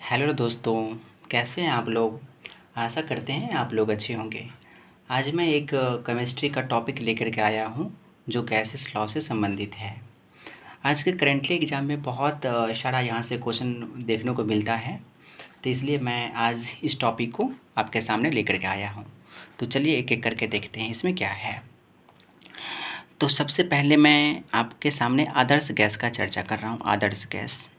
Hello दोस्तों, कैसे हैं आप लोग। आशा करते हैं आप लोग अच्छे होंगे। आज मैं एक केमिस्ट्री का टॉपिक लेकर के आया हूं जो गैसेस लॉ से संबंधित है। आज के करेंटली एग्ज़ाम में बहुत सारा यहाँ से क्वेश्चन देखने को मिलता है, तो इसलिए मैं आज इस टॉपिक को आपके सामने लेकर के आया हूँ। तो चलिए एक एक करके देखते हैं इसमें क्या है। तो सबसे पहले मैं आपके सामने आदर्श गैस का चर्चा कर रहा हूँ। आदर्श गैस,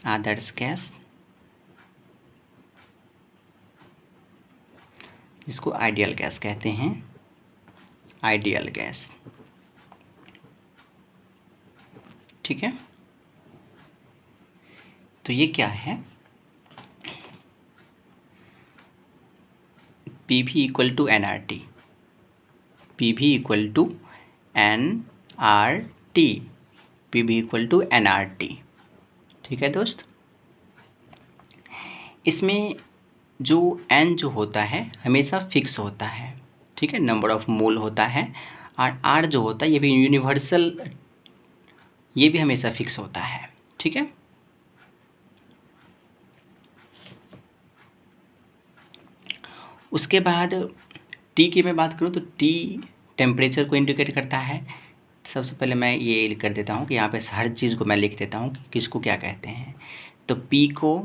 आदर्श गैस जिसको आइडियल गैस कहते हैं। आइडियल गैस, ठीक है। तो ये क्या है, P V equal to N R T. P V equal to N R T. P V equal to N R T, ठीक है दोस्त। इसमें जो एन जो होता है हमेशा फिक्स होता है, ठीक है, नंबर ऑफ मोल होता है। और आर जो होता है ये भी यूनिवर्सल, ये भी हमेशा फिक्स होता है, ठीक है। उसके बाद टी की मैं बात करूँ तो टी टेम्परेचर को इंडिकेट करता है। सबसे पहले मैं ये कर देता हूँ कि यहाँ पे हर चीज़ को मैं लिख देता हूँ कि किसको क्या कहते हैं। तो पी को,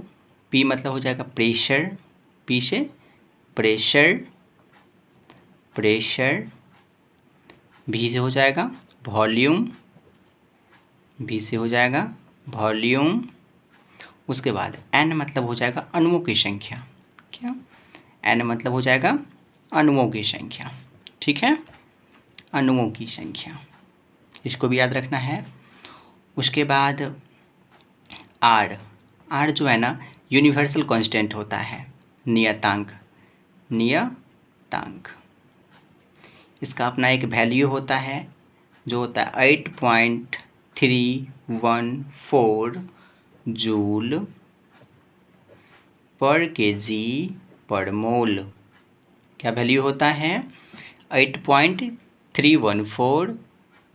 पी मतलब हो जाएगा प्रेशर, पी से प्रेशर, प्रेशर। भी से हो जाएगा वॉल्यूम, भी से हो जाएगा वॉल्यूम। उसके बाद एन मतलब हो जाएगा अणुओं की संख्या। क्या, एन मतलब हो जाएगा अणुओं की संख्या, ठीक है, अणुओं की संख्या, इसको भी याद रखना है। उसके बाद आर, आर जो है ना यूनिवर्सल कांस्टेंट होता है, नियतांक, नियतांक। इसका अपना एक वैल्यू होता है जो होता है 8.314 जूल पर केजी पर मोल। क्या वैल्यू होता है, 8.314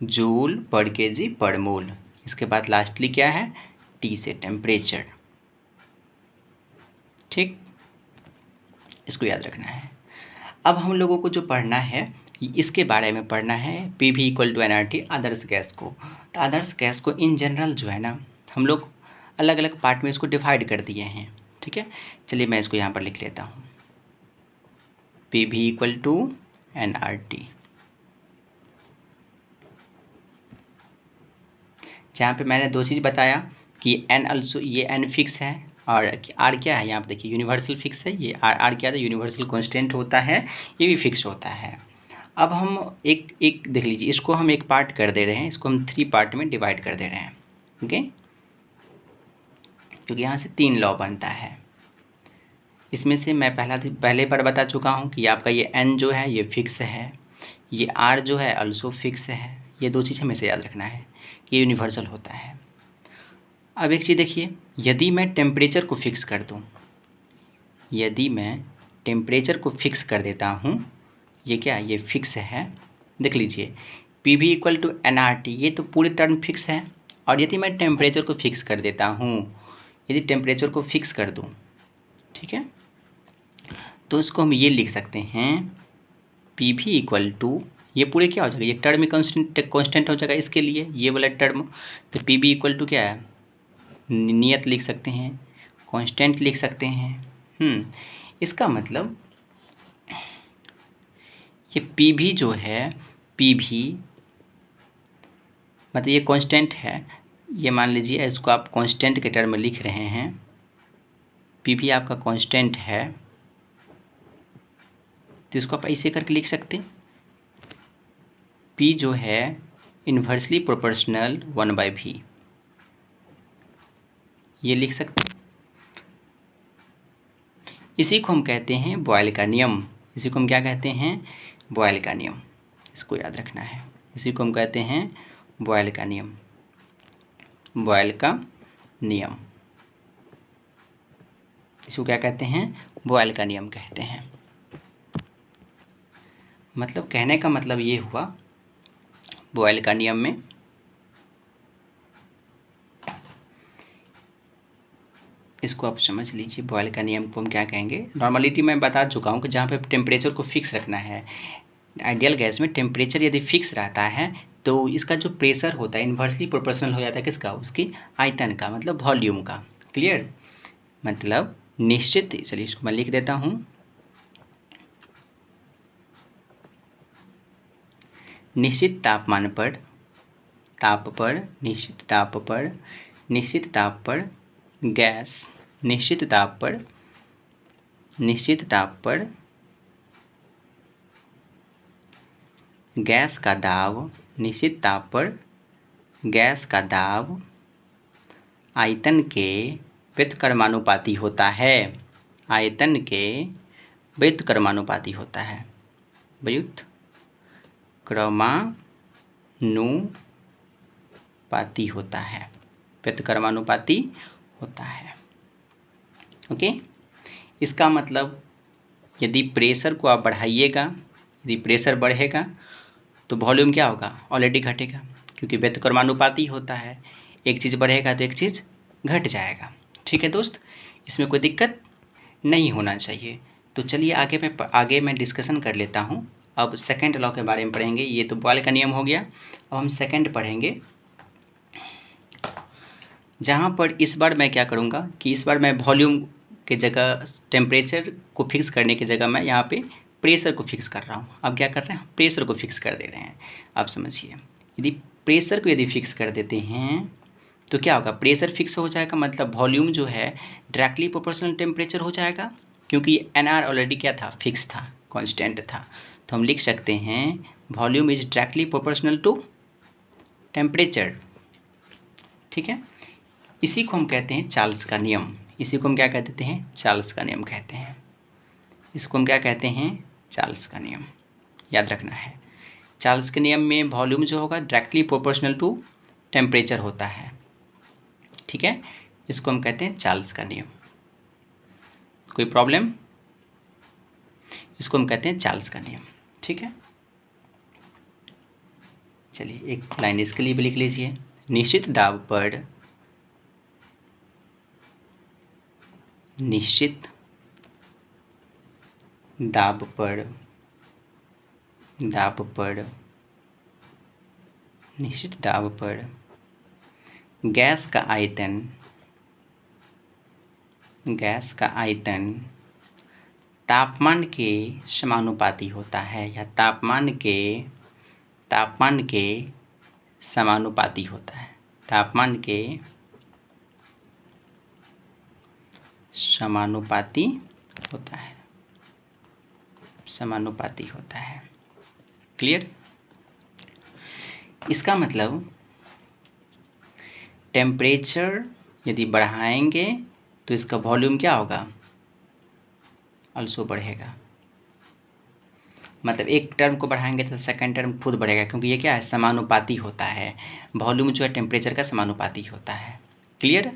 जूल पर केजी पर मोल। इसके बाद लास्टली क्या है, टी से टेम्परेचर, ठीक, इसको याद रखना है। अब हम लोगों को जो पढ़ना है इसके बारे में पढ़ना है, P V equal to N R T, आदर्श गैस को। तो आदर्श गैस को इन जनरल जो है ना हम लोग अलग अलग पार्ट में इसको डिवाइड कर दिए हैं, ठीक है। चलिए मैं इसको यहाँ पर लिख लेता हूँ, P V equal to N R T, जहाँ पे मैंने दो चीज़ बताया कि एन अल्सो, ये एन फिक्स है और आर क्या है, यहाँ पे देखिए यूनिवर्सल फिक्स है। ये आर, आर क्या है, यूनिवर्सल कांस्टेंट होता है, ये भी फिक्स होता है। अब हम एक एक देख लीजिए, इसको हम एक पार्ट कर दे रहे हैं, इसको हम 3 पार्ट में डिवाइड कर दे रहे हैं, ओके, क्योंकि यहाँ से 3 लॉ बनता है। इसमें से मैं पहले बार बता चुका हूँ कि आपका ये एन जो है ये फिक्स है, ये आर जो है अल्सो फिक्स है। ये दो चीज़ हमेशा याद रखना है कि यूनिवर्सल होता है। अब एक चीज़ देखिए, यदि मैं टेम्परेचर को फिक्स कर दूँ, यदि मैं टेम्परेचर को फिक्स कर देता हूँ, ये क्या, ये फिक्स है, देख लीजिए P V equal to N R T, ये तो पूरी टर्म फिक्स है। और यदि मैं टेम्परेचर को फिक्स कर देता हूँ, यदि टेम्परेचर को फिक्स कर दूँ, ठीक है, तो इसको हम ये लिख सकते हैं, पी वी इक्वल टू, ये पूरे क्या हो जाएगा, ये टर्म कांस्टेंट हो जाएगा इसके लिए, ये वाला टर्म। तो पी वी इक्वल टू क्या है, नियत लिख सकते हैं, कांस्टेंट लिख सकते हैं। इसका मतलब ये पी वी जो है, पी वी मतलब ये कांस्टेंट है, ये मान लीजिए इसको आप कांस्टेंट के टर्म में लिख रहे हैं, पी वी आपका कांस्टेंट है, तो इसको आप ऐसे करके लिख सकते हैं, पी जो है इन्वर्सली प्रोपोर्शनल 1/v, ये लिख सकते हैं। इसी को हम कहते हैं बॉयल का नियम। इसी को हम क्या कहते हैं, बॉयल का नियम, इसको याद रखना है। इसी को हम कहते हैं बॉयल का नियम, बॉयल का नियम, इसको क्या कहते हैं, बॉयल का नियम कहते हैं। मतलब कहने का मतलब ये हुआ, बॉयल का नियम में इसको आप समझ लीजिए, बॉयल का नियम को हम क्या कहेंगे। नॉर्मलिटी मैं बता चुका हूँ कि जहाँ पे टेम्परेचर को फिक्स रखना है, आइडियल गैस में टेम्परेचर यदि फिक्स रहता है तो इसका जो प्रेशर होता है इन्वर्सली प्रोपोर्शनल हो जाता है किसका, उसकी आयतन का, मतलब वॉल्यूम का। क्लियर, मतलब निश्चित, चलिए इसको मैं लिख देता हूँ, निश्चित तापमान पर, निश्चित ताप पर गैस, निश्चित ताप पर गैस का दाब, निश्चित ताप पर गैस का दाब आयतन के व्युत्क्रमानुपाती होता है, आयतन के व्युत्क्रमानुपाती होता है, व्युत्क्रमानुपाती होता है, व्युत्क्रमानुपाती होता है। ओके, इसका मतलब यदि प्रेशर को आप बढ़ाइएगा, यदि प्रेशर बढ़ेगा तो वॉल्यूम क्या होगा, ऑलरेडी घटेगा, क्योंकि व्युत्क्रमानुपाती होता है। एक चीज़ बढ़ेगा तो एक चीज़ घट जाएगा। ठीक है दोस्त, इसमें कोई दिक्कत नहीं होना चाहिए। तो चलिए आगे मैं डिस्कशन कर लेता हूँ। अब सेकंड लॉ के बारे में पढ़ेंगे। ये तो बॉयल का नियम हो गया। अब हम सेकंड पढ़ेंगे, जहाँ पर इस बार मैं क्या करूँगा कि इस बार मैं वॉल्यूम के जगह, टेम्परेचर को फिक्स करने की जगह मैं यहाँ पे प्रेशर को फिक्स कर रहा हूँ। अब क्या कर रहे हैं, प्रेशर को फिक्स कर दे रहे हैं। आप समझिए, यदि प्रेशर को यदि फिक्स कर देते हैं तो क्या होगा, प्रेशर फिक्स हो जाएगा, मतलब वॉल्यूम जो है डायरेक्टली प्रोपोर्शनल टेम्परेचर हो जाएगा, क्योंकि NR ऑलरेडी क्या था, फिक्स था, कांस्टेंट था। तो हम लिख सकते हैं volume is directly proportional to temperature. ठीक है, इसी को हम कहते हैं चार्ल्स का नियम। इसी को हम क्या कहते हैं, चार्ल्स का नियम कहते हैं। इसको हम क्या कहते हैं, चार्ल्स का नियम। याद रखना है, चार्ल्स के नियम में वॉल्यूम जो होगा डायरेक्टली प्रोपोर्शनल टू टेम्परेचर होता है। ठीक है, इसको हम कहते हैं चार्ल्स का नियम। कोई प्रॉब्लम, इसको हम कहते हैं चार्ल्स का नियम। ठीक है, चलिए एक लाइन इसके लिए भी लिख लीजिए, निश्चित दाब पर, निश्चित दाब पर, निश्चित दाब पर गैस का आयतन तापमान के समानुपाती होता है, या तापमान के समानुपाती होता है, तापमान के समानुपाती होता है, समानुपाती होता है। क्लियर, इसका मतलब टेम्परेचर यदि बढ़ाएंगे तो इसका वॉल्यूम क्या होगा, ऑल्सो बढ़ेगा। मतलब एक टर्म को बढ़ाएंगे तो सेकंड टर्म खुद बढ़ेगा, क्योंकि ये क्या है, समानुपाती होता है। वॉल्यूम जो है टेम्परेचर का समानुपाती होता है। क्लियर,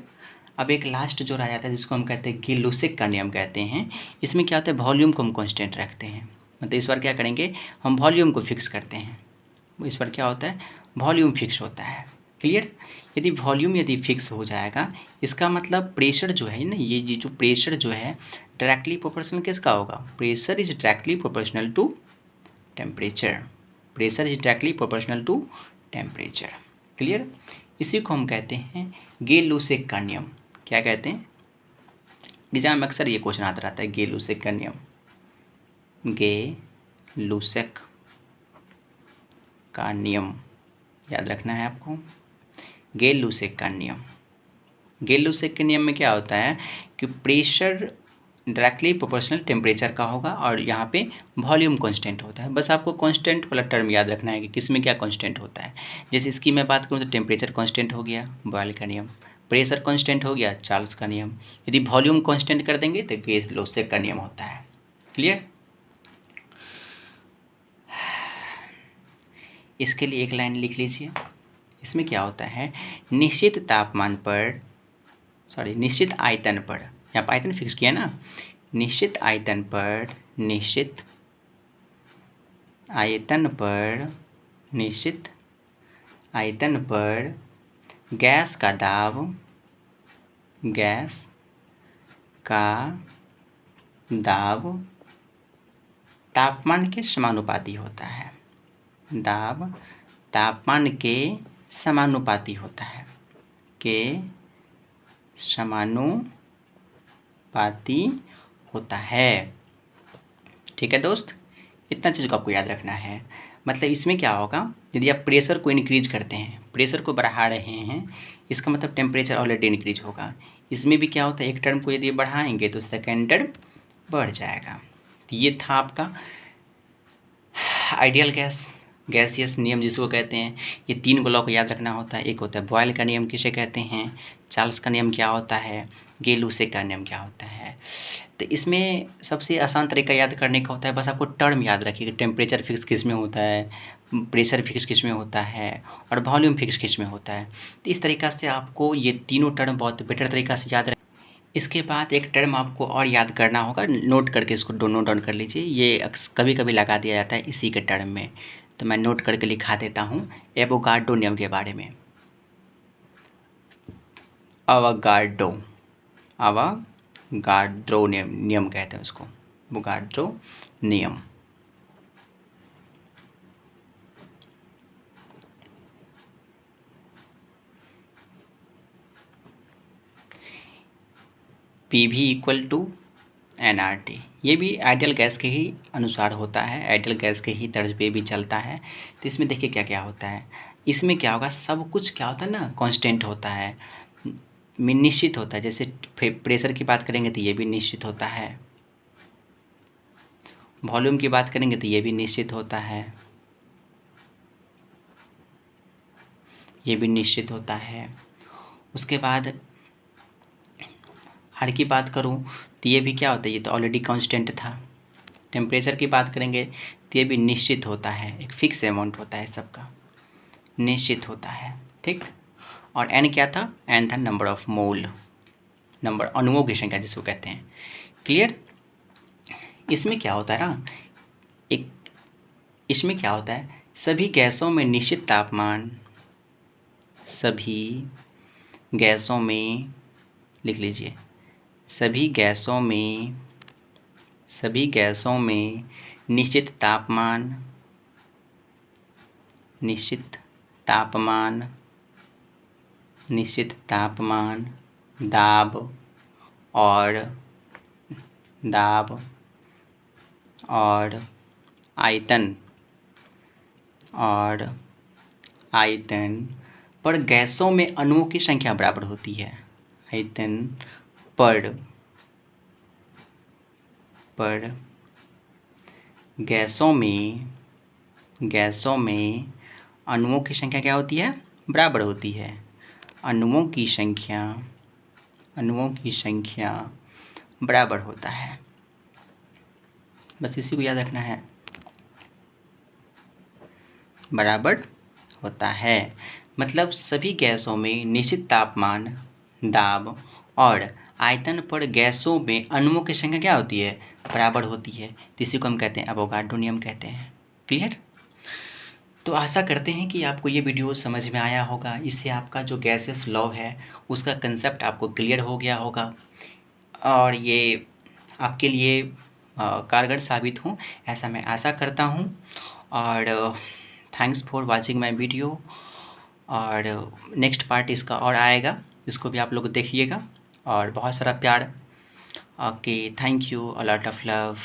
अब एक लास्ट जो रह जाता है जिसको हम कहते हैं गिल-लुसेक का नियम कहते हैं। इसमें क्या होता है, वॉल्यूम को हम कांस्टेंट रखते हैं। मतलब इस बार क्या करेंगे, हम वॉल्यूम को फिक्स करते हैं। इस बार क्या होता है, वॉल्यूम फिक्स होता है। क्लियर, यदि वॉल्यूम यदि फिक्स हो जाएगा, इसका मतलब प्रेशर जो है ना, ये जो प्रेशर जो है डायरेक्टली प्रोपोर्शनल किसका होगा, pressure is directly proportional to temperature, pressure is directly proportional to temperature. Clear, इसी को हम कहते हैं गिल-लुसेक का नियम। क्या कहते हैं, एग्जाम में अक्सर ये क्वेश्चन आता रहता है, गिल-लुसेक का नियम, गिल-लुसेक का नियम याद रखना है आपको। गिल-लुसेक का नियम, गिल-लुसेक के नियम में क्या होता है कि प्रेशर डायरेक्टली प्रोपोर्शनल टेम्परेचर का होगा और यहाँ पे वॉल्यूम कांस्टेंट होता है। बस आपको कांस्टेंट वाला टर्म याद रखना है कि किस में क्या कांस्टेंट होता है। जैसे इसकी मैं बात करूँ तो टेम्परेचर कांस्टेंट हो गया, बॉयल का नियम, प्रेशर कांस्टेंट हो गया, चार्ल्स का नियम। यदि वॉल्यूम कांस्टेंट कर देंगे तो गिल-लुसेक का नियम होता है। क्लियर, इसके लिए एक लाइन लिख लीजिए। इसमें क्या होता है, निश्चित तापमान पर, निश्चित आयतन पर, यहाँ पर आयतन फिक्स किया ना, निश्चित आयतन पर, निश्चित आयतन पर, निश्चित आयतन पर गैस का दाब, गैस का दाब तापमान के समानुपाती होता है। दाब तापमान के समानुपाती होता है, के समानुपाती होता है। ठीक है दोस्त, इतना चीज़ को आपको याद रखना है। मतलब इसमें क्या होगा, यदि आप प्रेशर को इंक्रीज करते हैं, प्रेशर को बढ़ा रहे हैं, इसका मतलब टेम्परेचर ऑलरेडी इंक्रीज होगा। इसमें भी क्या होता है, एक टर्म को यदि बढ़ाएंगे तो सेकेंड टर्म बढ़ जाएगा। तो ये था आपका आइडियल गैसियस नियम जिसको कहते हैं। ये 3 लॉ को याद रखना होता है। एक होता है बॉयल का नियम किसे कहते हैं, चार्ल्स का नियम क्या होता है, गे-लुसे का नियम क्या होता है। तो इसमें सबसे आसान तरीका याद करने का होता है, बस आपको टर्म याद रखिए कि टेम्परेचर फिक्स किस में होता है, प्रेशर फिक्स किस में होता है और वॉल्यूम फिक्स किस में होता है। तो इस तरीक़ा से आपको ये तीनों टर्म बहुत बेटर तरीक़ा से याद रख। इसके बाद एक टर्म आपको और याद करना होगा, नोट करके इसको नोट डाउन कर लीजिए। ये कभी कभी लगा दिया जाता है इसी के टर्म में, तो मैं नोट करके लिखा देता हूँ एवोगाड्रो नियम के बारे में। अवोगाड्रो नियम कहते हैं उसको, अवोगाड्रो नियम। PV equal to nRT। ये भी आइडियल गैस के ही अनुसार होता है, आइडियल गैस के ही तर्ज पे भी चलता है। तो इसमें देखिए क्या क्या होता है, इसमें क्या होगा, सब कुछ क्या होता है ना, कांस्टेंट होता है, निश्चित होता है। जैसे प्रेशर की बात करेंगे तो ये भी निश्चित होता है, वॉल्यूम की बात करेंगे तो ये भी निश्चित होता है, ये भी निश्चित होता है। उसके बाद R की बात करूँ तो ये भी क्या होता है, ये तो ऑलरेडी कांस्टेंट था। टेम्परेचर की बात करेंगे तो ये भी निश्चित होता है, एक फिक्स अमाउंट होता है, सबका निश्चित होता है। ठीक, और N क्या था, N था नंबर ऑफ मोल, नंबर अणुओं की संख्या जिसको कहते हैं। क्लियर। इसमें क्या होता है ना, इसमें क्या होता है, सभी गैसों में निश्चित तापमान, सभी गैसों में, लिख लीजिए, सभी गैसों में निश्चित तापमान, दाब और आयतन पर गैसों में अणुओं की संख्या बराबर होती है। आयतन पर गैसों में अणुओं की संख्या क्या होती है, बराबर होती है। अणुओं की संख्या बराबर होता है, बस इसी को याद रखना है, बराबर होता है। मतलब सभी गैसों में निश्चित तापमान, दाब और आयतन पर गैसों में अणुओं की संख्या क्या होती है, बराबर होती है। तो इसी को हम कहते हैं अवोगाड्रो नियम कहते हैं। क्लियर। तो आशा करते हैं कि आपको ये वीडियो समझ में आया होगा। इससे आपका जो गैसेस लॉ है उसका कंसेप्ट आपको क्लियर हो गया होगा और ये आपके लिए कारगर साबित हो, ऐसा मैं आशा करता हूँ। और thanks for watching my video. और नेक्स्ट पार्ट इसका और आएगा, इसको भी आप लोग देखिएगा और बहुत सारा प्यार। Okay, thank you, a lot of love.